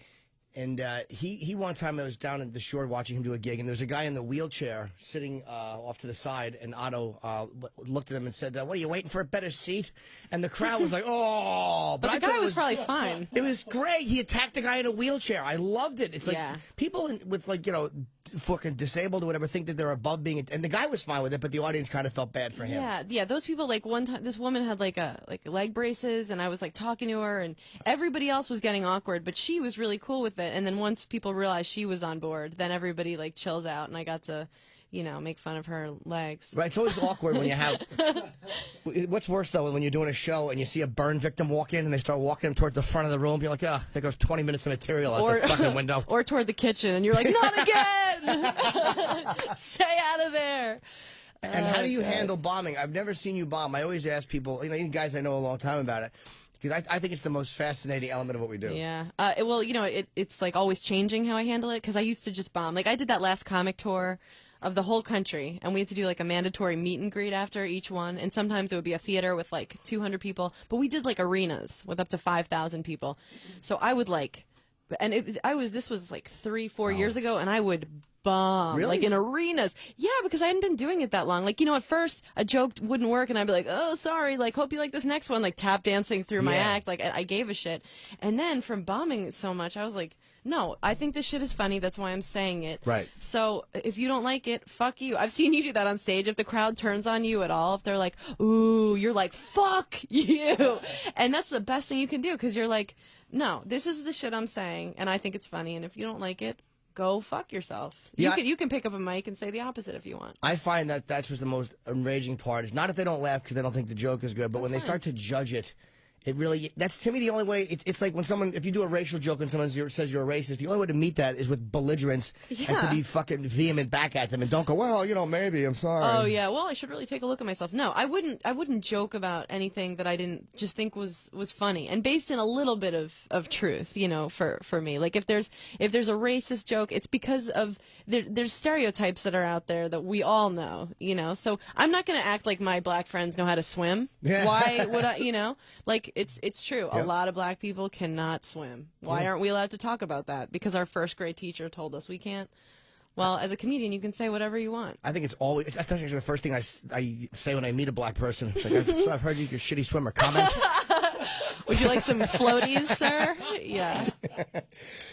and he one time I was down at the shore watching him do a gig, and there was a guy in the wheelchair sitting off to the side, and Otto looked at him and said, "What, are you waiting for a better seat?" And the crowd was like, "Oh!" But the guy was probably fine. It was great. He attacked the guy in a wheelchair. I loved it. It's like people with fucking disabled or whatever think that they're above being, and the guy was fine with it, but the audience kind of felt bad for him. Yeah. Those people, like one time, this woman had like leg braces, and I was like talking to her, and everybody else was getting awkward, but she was really cool with it. And then once people realized she was on board, then everybody like chills out, and I got to, make fun of her legs. Right. It's always awkward when you have. What's worse though, when you're doing a show and you see a burn victim walk in and they start walking towards the front of the room, you're like, "Oh, there goes 20 minutes of material out the fucking window." Or toward the kitchen, and you're like, "Not again! Stay out of there." And how do you handle bombing? I've never seen you bomb. I always ask people, even guys I know a long time about it, because I think it's the most fascinating element of what we do. Yeah. Well, it's like always changing how I handle it, because I used to just bomb. Like I did that last comic tour of the whole country, and we had to do like a mandatory meet and greet after each one, and sometimes it would be a theater with like 200 people, but we did like arenas with up to 5,000 people. So I would this was like 3-4 years ago, and I would bomb like in arenas. Yeah, because I hadn't been doing it that long. Like, at first a joke wouldn't work, and I'd be like, "Oh, sorry, like hope you like this next one," like tap dancing through my act. Like I gave a shit. And then from bombing so much, I was like, no, I think this shit is funny. That's why I'm saying it. Right. So if you don't like it, fuck you. I've seen you do that on stage. If the crowd turns on you at all, if they're like, "Ooh," you're like, "Fuck you." And that's the best thing you can do, because you're like, no, this is the shit I'm saying, and I think it's funny. And if you don't like it, go fuck yourself. Yeah, you can pick up a mic and say the opposite if you want. I find that's what's the most enraging part. It's not if they don't laugh because they don't think the joke is good, but when they start to judge it, it really, that's to me the only way. It's like when if you do a racial joke and someone says you're a racist, the only way to meet that is with belligerence and to be fucking vehement back at them, and don't go, "Well, maybe, I'm sorry." Oh yeah, well, I should really take a look at myself. No, I wouldn't joke about anything that I didn't just think was funny and based in a little bit of truth, for me. Like if there's a racist joke, it's because of there's stereotypes that are out there that we all know, So I'm not going to act like my black friends know how to swim. Yeah. Why would I, like it's true. A lot of black people cannot swim. Why aren't we allowed to talk about that? Because our first grade teacher told us we can't. Well, as a comedian, you can say whatever you want. I think that's actually the first thing I say when I meet a black person. It's like, "So I've heard you're a shitty swimmer." Comment. Would you like some floaties, sir? Yeah.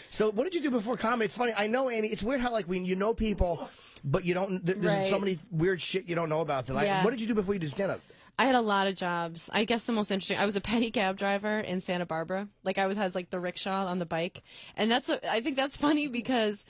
So what did you do before comedy? It's funny. I know, Amy. It's weird how like when you know people, but you don't. There's so many weird shit you don't know about them. What did you do before you did stand-up? I had a lot of jobs. I guess the most interesting, I was a pedicab driver in Santa Barbara. Like I had like the rickshaw on the bike. And I think that's funny because,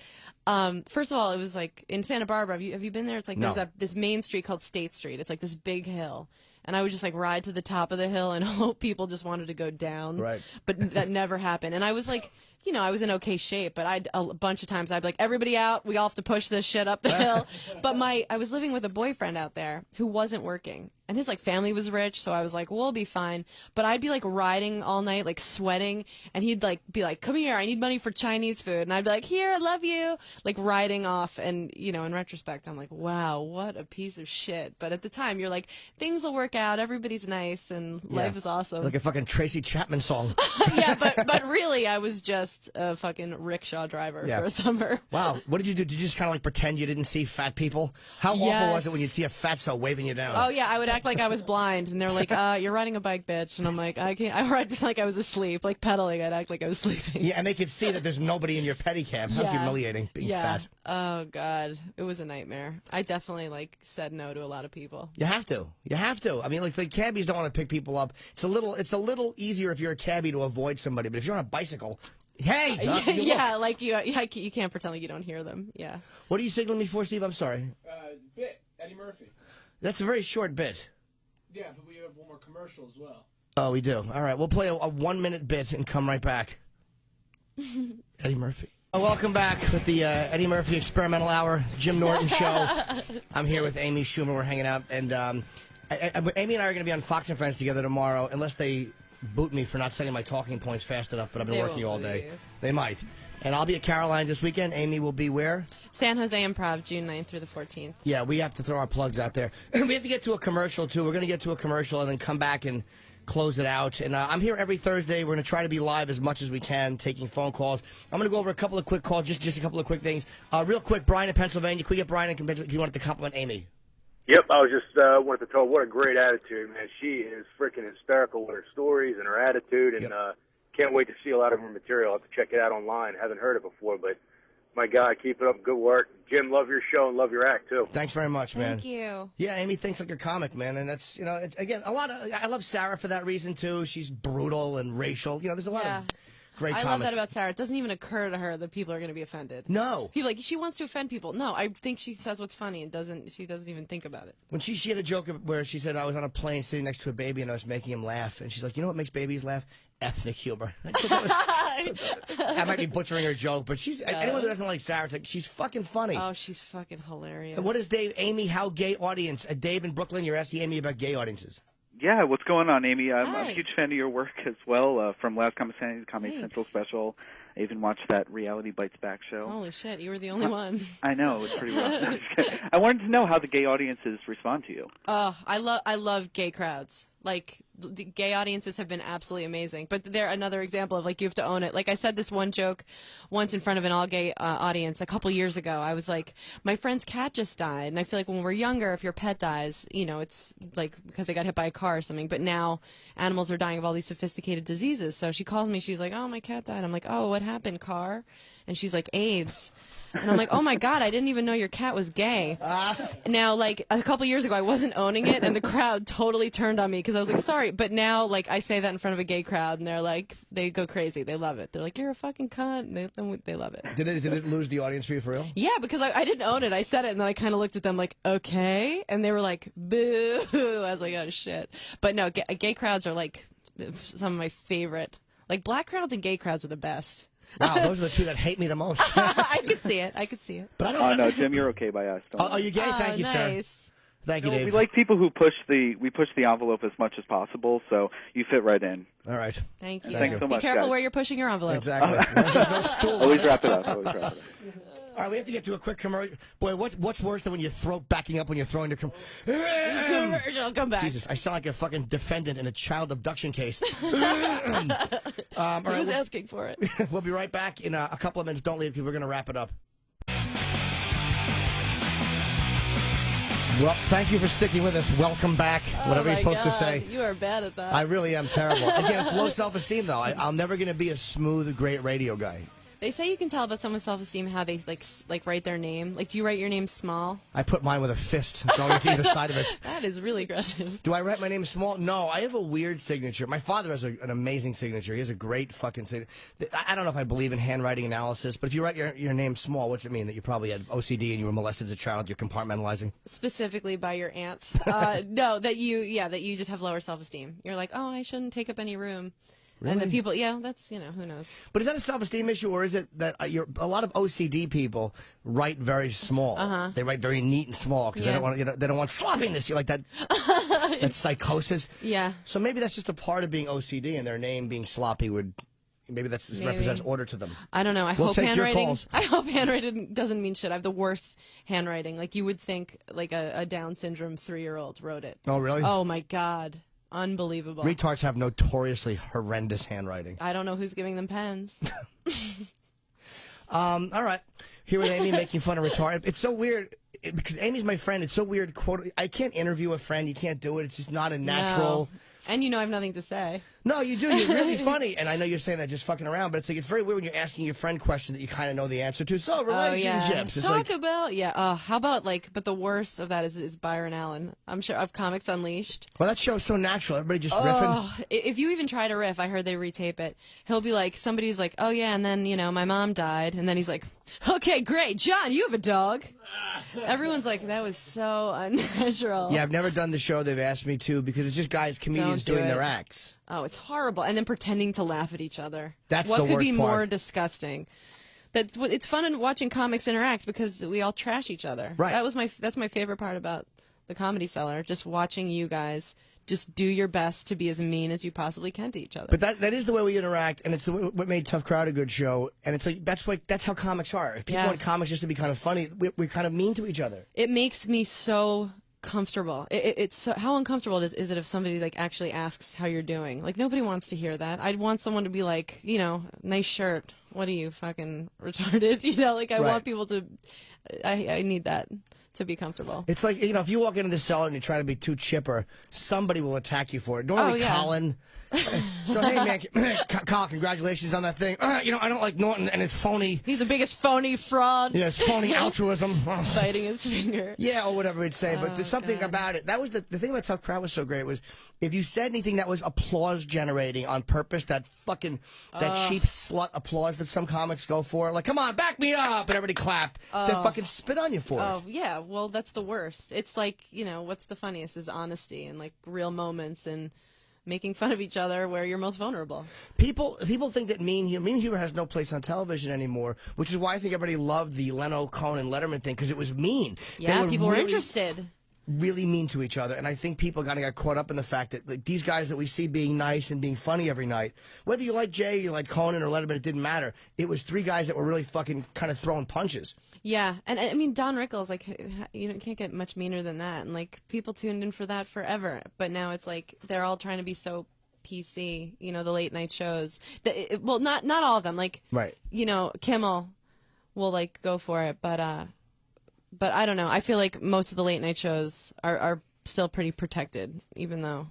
first of all, it was like in Santa Barbara. Have you been there? It's like there's this main street called State Street. It's like this big hill. And I would just like ride to the top of the hill and hope people just wanted to go down. Right. But that never happened. And I was like, I was in okay shape, but a bunch of times I'd be like, everybody out, we all have to push this shit up the hill. But I was living with a boyfriend out there who wasn't working. And his like family was rich, so I was like, we'll be fine. But I'd be like riding all night, like sweating, and he'd like be like, come here, I need money for Chinese food. And I'd be like, here, I love you. Like riding off. And, in retrospect, I'm like, wow, what a piece of shit. But at the time, you're like, things will work out, everybody's nice, and life is awesome. Like a fucking Tracy Chapman song. Yeah, but really, I was just a fucking rickshaw driver for a summer. Wow. What did you do? Did you just kind of like pretend you didn't see fat people? How awful was it when you'd see a fatso waving you down? Oh, yeah, I would act like I was blind, and they're like, you're riding a bike, bitch. And I'm like, I can't. I ride like I was asleep, like pedaling. I'd act like I was sleeping. Yeah, and they could see that there's nobody in your pedicab. How humiliating being fat. Oh, God. It was a nightmare. I definitely, like, said no to a lot of people. You have to. You have to. I mean, like, the cabbies don't want to pick people up. It's a little easier if you're a cabbie to avoid somebody, but if you're on a bicycle, hey! Like, you can't pretend like you don't hear them. Yeah. What are you signaling me for, Steve? I'm sorry. Bit. Eddie Murphy. That's a very short bit. Yeah, but we have one more commercial as well. Oh, we do. All right, we'll play a 1-minute bit and come right back. Eddie Murphy. Welcome back with the Eddie Murphy Experimental Hour, Jim Norton Show. I'm here with Amy Schumer. We're hanging out, and Amy and I are going to be on Fox and Friends together tomorrow, unless they boot me for not setting my talking points fast enough. But I've been working all day. They might. And I'll be at Caroline this weekend. Amy will be where? San Jose Improv, June 9th through the 14th. Yeah, we have to throw our plugs out there. We have to get to a commercial, too. We're going to get to a commercial and then come back and close it out. And I'm here every Thursday. We're going to try to be live as much as we can, taking phone calls. I'm going to go over a couple of quick calls, just a couple of quick things. Real quick, Brian in Pennsylvania. Can we get Brian in Pennsylvania? You wanted to compliment Amy. Yep, I was just wanted to tell her what a great attitude, man. She is freaking hysterical with her stories and her attitude, and can't wait to see a lot of her material. I'll have to check it out online. Haven't heard it before, but my God, keep it up. Good work. Jim, love your show and love your act, too. Thanks very much, man. Thank you. Yeah, Amy thinks like a comic, man, and that's, again, I love Sarah for that reason, too. She's brutal and racial. There's a lot of great I comics. love that about Sarah. It doesn't even occur to her that people are going to be offended. No. People like, she wants to offend people. No, I think she says what's funny and she doesn't even think about it. When she had a joke where she said, I was on a plane sitting next to a baby and I was making him laugh, and she's like, you know what makes babies laugh? Ethnic humor. I might be butchering her joke, but anyone who doesn't like Sarah, it's like, she's fucking funny. Oh, she's fucking hilarious. And what is Dave? Amy, how gay audience? Dave in Brooklyn, you're asking Amy about gay audiences. Yeah, what's going on, Amy? I'm a huge fan of your work as well, from Last Comedy Central special. I even watched that Reality Bites Back show. Holy shit, you were the only one. I know, it's pretty rough. I wanted to know how the gay audiences respond to you. Oh, I love gay crowds. Like, the gay audiences have been absolutely amazing. But they're another example of, like, you have to own it. Like, I said this one joke once in front of an all-gay audience a couple years ago. I was like, my friend's cat just died. And I feel like when we're younger, if your pet dies, it's, like, because they got hit by a car or something. But now animals are dying of all these sophisticated diseases. So she calls me. She's like, oh, my cat died. I'm like, oh, what happened, car? And she's like, AIDS. And I'm like, oh, my God, I didn't even know your cat was gay. Now, like, a couple years ago, I wasn't owning it, and the crowd totally turned on me because I was like, sorry. But now, like, I say that in front of a gay crowd, and they're like, they go crazy. They love it. They're like, you're a fucking cunt. And they love it. Did it lose the audience for you, for real? Yeah, because I didn't own it. I said it, and then I kind of looked at them like, okay. And they were like, boo. I was like, oh, shit. But no, gay crowds are, like, some of my favorite. Like, black crowds and gay crowds are the best. Wow, those are the two that hate me the most. I could see it. But I don't no, Jim, you're okay by us. Oh, you're gay? Thank you, nice. sir. Thank you, Dave. We like people who push the envelope as much as possible, so you fit right in. All right. Thank you. Thanks so much, Be careful guys. where you're pushing your envelope. Exactly. There's no stool. Always wrap it up. All right, we have to get to a quick commercial. Boy, what's worse than when your throat backing up when you're throwing the commercial? Come back. Jesus, I sound like a fucking defendant in a child abduction case. Who's asking for it? We'll be right back in a couple of minutes. Don't leave because we're going to wrap it up. Well, thank you for sticking with us. Welcome back. Whatever you're supposed to say. You are bad at that. I really am terrible. Again, it's low self-esteem, though. I'm never going to be a smooth, great radio guy. They say you can tell about someone's self-esteem how they like write their name. Like, do you write your name small? I put mine with a fist going to either side of it. That is really aggressive. Do I write my name small? No, I have a weird signature. My father has an amazing signature. He has a great fucking signature. I don't know if I believe in handwriting analysis, but if you write your name small, what's it mean? That you probably had OCD and you were molested as a child? You're compartmentalizing? Specifically by your aunt. No, that you just have lower self-esteem. You're like, oh, I shouldn't take up any room. Really? And the people, that's, who knows. But is that a self-esteem issue, or is it that a lot of OCD people write very small? They write very neat and small because they don't want sloppiness. You like that that psychosis? Yeah. So maybe that's just a part of being OCD, and their name being sloppy maybe that represents order to them. I don't know. I hope handwriting doesn't mean shit. I have the worst handwriting. Like, you would think like a Down syndrome 3-year-old wrote it. Oh, really? Oh my God. Unbelievable. Retards have notoriously horrendous handwriting. I don't know who's giving them pens. All right. Here with Amy making fun of retard. It's so weird because Amy's my friend. It's so weird. I can't interview a friend. You can't do it. It's just not a natural. No. And I have nothing to say. No, you do. You're really funny. And I know you're saying that just fucking around, but it's like it's very weird when you're asking your friend questions that you kind of know the answer to. So, relationships. How about, but the worst of that is Byron Allen. I'm sure of Comics Unleashed. Well, that show's so natural. Everybody just riffing. If you even try to riff, I heard they retape it. He'll be like, somebody's like, oh yeah, and then, my mom died. And then he's like, okay, great. John, you have a dog. Everyone's like, that was so unnatural. Yeah, I've never done the show they've asked me to because it's just guys, comedians doing their acts. Oh, it's horrible. And then pretending to laugh at each other. That's the worst part. What could be more disgusting? It's fun in watching comics interact because we all trash each other. Right. That's my favorite part about the Comedy Cellar, just watching you guys just do your best to be as mean as you possibly can to each other. But that is the way we interact, and it's what made Tough Crowd a good show. And it's like that's how comics are. If people want comics just to be kind of funny, we're kind of mean to each other. It makes me so comfortable. It's so, how uncomfortable is it if somebody actually asks how you're doing? Like, nobody wants to hear that. I'd want someone to be like, nice shirt. What are you, fucking retarded? I want people to. I need that to be comfortable. It's like, if you walk into the cellar and you try to be too chipper, somebody will attack you for it. Normally, Colin. So, hey, man, Colin, congratulations on that thing. I don't like Norton, and it's phony. He's the biggest phony fraud. Yeah, it's phony altruism. Biting his finger. Yeah, or whatever he'd say. But there's something about it. That was the thing about Tough Crowd was so great was if you said anything that was applause generating on purpose, that cheap slut applause that some comics go for, like, come on, back me up, and everybody clapped. They fucking spit on you for it. Oh, yeah. Well, that's the worst. It's like, what's the funniest is honesty and real moments and making fun of each other where you're most vulnerable. People think that mean humor has no place on television anymore, which is why I think everybody loved the Leno, Cohen, Letterman thing because it was mean. Yeah, people were interested. Really mean to each other, and I think people kind of got caught up in the fact that these guys that we see being nice and being funny every night, whether you like Jay, you like Conan or Letterman, it didn't matter. It was three guys that were really fucking kind of throwing punches. Yeah, and I mean Don Rickles, can't get much meaner than that, and people tuned in for that forever. But now it's they're all trying to be so PC, the late night shows. Well, not all of them. Right. Kimmel will go for it, but I don't know. I feel like most of the late night shows are still pretty protected, even though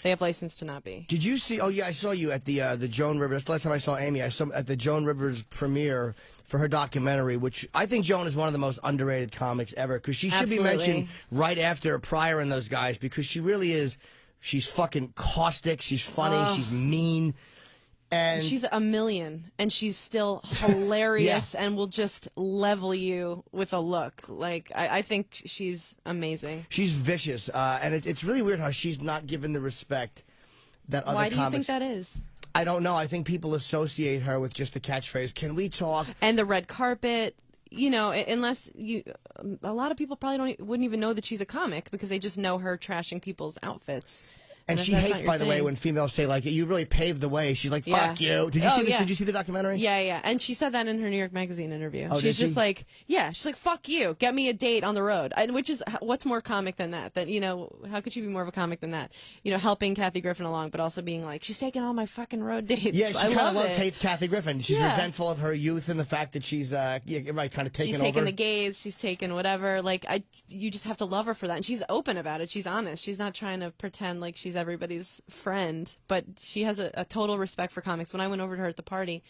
they have license to not be. Did you see? Oh yeah, I saw you at the Joan Rivers. The last time I saw Amy, I saw at the Joan Rivers premiere for her documentary, which I think Joan is one of the most underrated comics ever because she should be mentioned right after Pryor and those guys because she really is. She's fucking caustic. She's funny. She's mean. And she's a million, and she's still hilarious and will just level you with a look. I think she's amazing. She's vicious, and it's really weird how she's not given the respect that other comics. Why do you think that is? I don't know. I think people associate her with just the catchphrase, "Can we talk?" And the red carpet. Unless a lot of people probably wouldn't even know that she's a comic because they just know her trashing people's outfits. And she hates, by the way, when females say, like, you really paved the way. She's like, fuck you. Did you see the documentary? Yeah. And she said that in her New York Magazine interview. Oh, she's just like, she's like, fuck you. Get me a date on the road. Which is, what's more comic than that? That, you know, how could you be more of a comic than that? You know, helping Kathy Griffin along, but also being like, she's taking all my fucking road dates. Yeah, she kind of hates Kathy Griffin. She's resentful of her youth and the fact that she's, kind of taking over. She's taking the gays. She's taking whatever. Like, you just have to love her for that. And she's open about it. She's honest. She's not trying to pretend like she's everybody's friend, but she has a total respect for comics. When I went over to her at the party,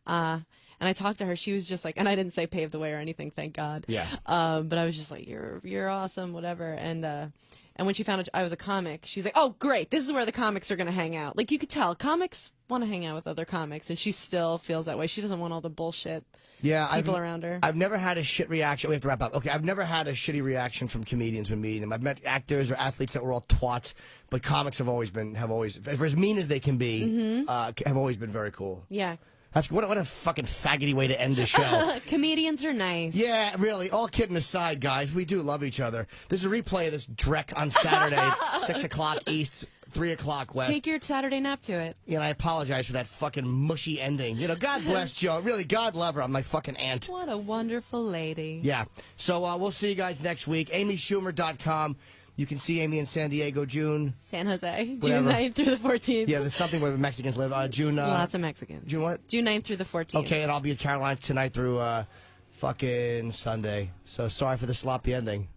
and I talked to her, she was just like, and I didn't say pave the way or anything, thank God. Yeah. But I was just like, you're awesome, whatever. And when she found out I was a comic, she's like, oh, great, this is where the comics are going to hang out. Like, you could tell, comics want to hang out with other comics, and she still feels that way. She doesn't want all the bullshit people around her. I've never had a shit reaction. We have to wrap up. Okay, I've never had a shitty reaction from comedians when meeting them. I've met actors or athletes that were all twats, but comics have always, for as mean as they can be, have always been very cool. Yeah. That's what a fucking faggoty way to end the show. Comedians are nice. Yeah, really. All kidding aside, guys, we do love each other. There's a replay of this dreck on Saturday, 6 o'clock East, 3 o'clock West. Take your Saturday nap to it. Yeah, and I apologize for that fucking mushy ending. You know, God bless Joe. Really, God love her. I'm my fucking aunt. What a wonderful lady. Yeah. So we'll see you guys next week. AmySchumer.com. You can see Amy in San Diego, San Jose, whatever. June 9th through the 14th. Yeah, there's something where the Mexicans live. June. Lots of Mexicans. June what? June 9th through the 14th. Okay, and I'll be at Caroline's tonight through fucking Sunday. So sorry for the sloppy ending.